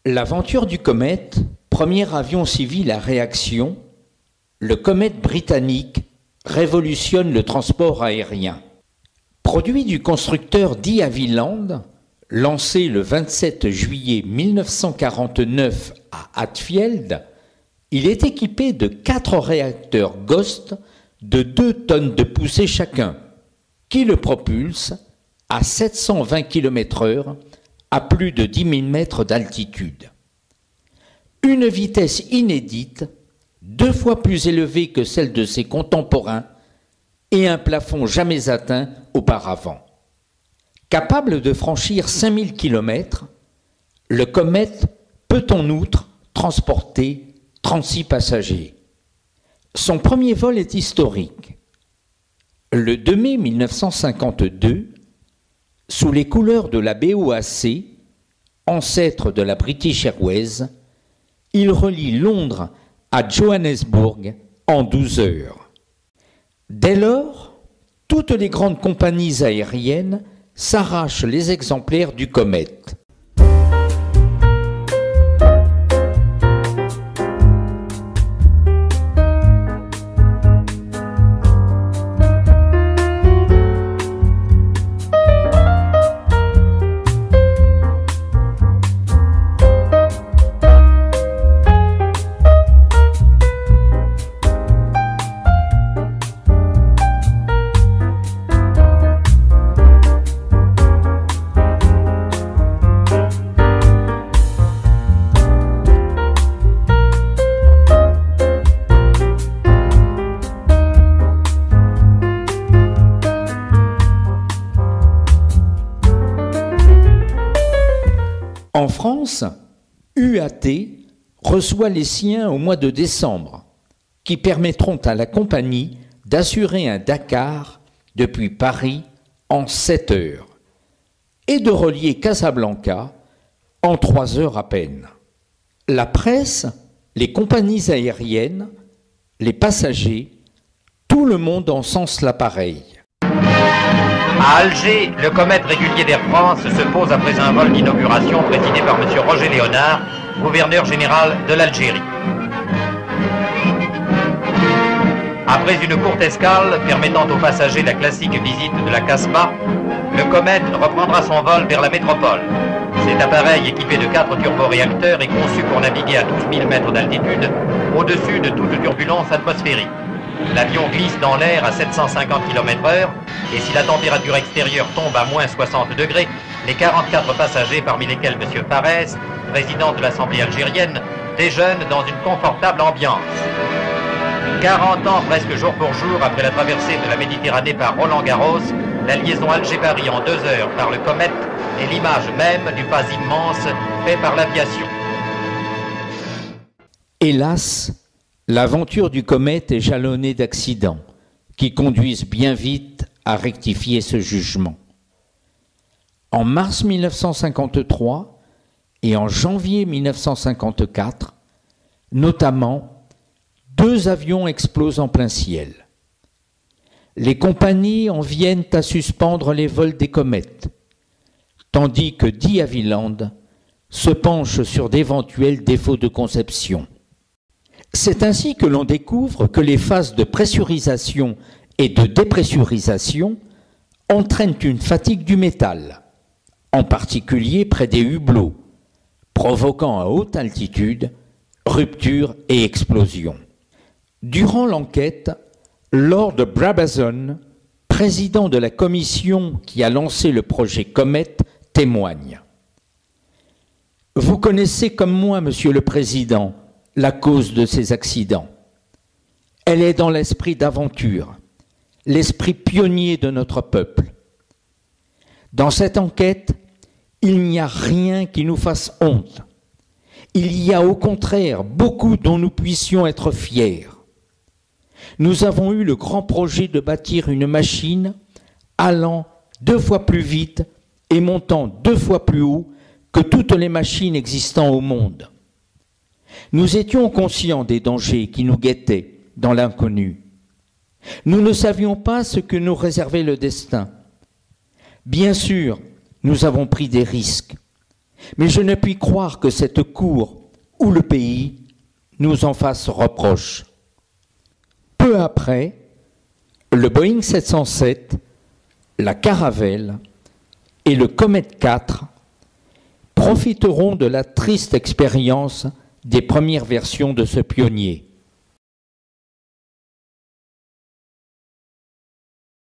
L'aventure du Comet, premier avion civil à réaction, le Comet britannique révolutionne le transport aérien. Produit du constructeur de Havilland, lancé le 27 juillet 1949 à Hatfield, il est équipé de 4 réacteurs Ghost de 2 tonnes de poussée chacun, qui le propulsent à 720 km/h à plus de 10 000 mètres d'altitude. Une vitesse inédite, 2 fois plus élevée que celle de ses contemporains, et un plafond jamais atteint auparavant. Capable de franchir 5000 km, le Comet peut en outre transporter 36 passagers. Son premier vol est historique. Le 2 mai 1952, sous les couleurs de la BOAC, ancêtre de la British Airways, il relie Londres à Johannesburg en 12 heures. Dès lors, toutes les grandes compagnies aériennes s'arrachent les exemplaires du Comet. En France, UAT reçoit les siens au mois de décembre, qui permettront à la compagnie d'assurer un Dakar depuis Paris en 7 heures et de relier Casablanca en 3 heures à peine. La presse, les compagnies aériennes, les passagers, tout le monde encense l'appareil. À Alger, le Comet régulier d'Air France se pose après un vol d'inauguration présidé par M. Roger Léonard, gouverneur général de l'Algérie. Après une courte escale permettant aux passagers la classique visite de la Casbah, le Comet reprendra son vol vers la métropole. Cet appareil équipé de 4 turboréacteurs est conçu pour naviguer à 12 000 mètres d'altitude, au-dessus de toute turbulence atmosphérique. L'avion glisse dans l'air à 750 km/h et si la température extérieure tombe à moins 60 degrés, les 44 passagers, parmi lesquels M. Fares, président de l'Assemblée algérienne, déjeunent dans une confortable ambiance. 40 ans presque jour pour jour après la traversée de la Méditerranée par Roland Garros, la liaison Alger-Paris en 2 heures par le Comet est l'image même du pas immense fait par l'aviation. Hélas, l'aventure du Comet est jalonnée d'accidents qui conduisent bien vite à rectifier ce jugement. En mars 1953 et en janvier 1954, notamment, 2 avions explosent en plein ciel. Les compagnies en viennent à suspendre les vols des comètes, tandis que de Havilland se penche sur d'éventuels défauts de conception. C'est ainsi que l'on découvre que les phases de pressurisation et de dépressurisation entraînent une fatigue du métal, en particulier près des hublots, provoquant à haute altitude rupture et explosion. Durant l'enquête, Lord Brabazon, président de la commission qui a lancé le projet Comet, témoigne. « Vous connaissez comme moi, Monsieur le Président, la cause de ces accidents. Elle est dans l'esprit d'aventure, l'esprit pionnier de notre peuple. Dans cette enquête, il n'y a rien qui nous fasse honte. Il y a au contraire beaucoup dont nous puissions être fiers. Nous avons eu le grand projet de bâtir une machine allant 2 fois plus vite et montant 2 fois plus haut que toutes les machines existant au monde. Nous étions conscients des dangers qui nous guettaient dans l'inconnu. Nous ne savions pas ce que nous réservait le destin. Bien sûr, nous avons pris des risques, mais je ne puis croire que cette cour ou le pays nous en fasse reproche. Peu après, le Boeing 707, la Caravelle et le Comet 4 profiteront de la triste expérience des premières versions de ce pionnier.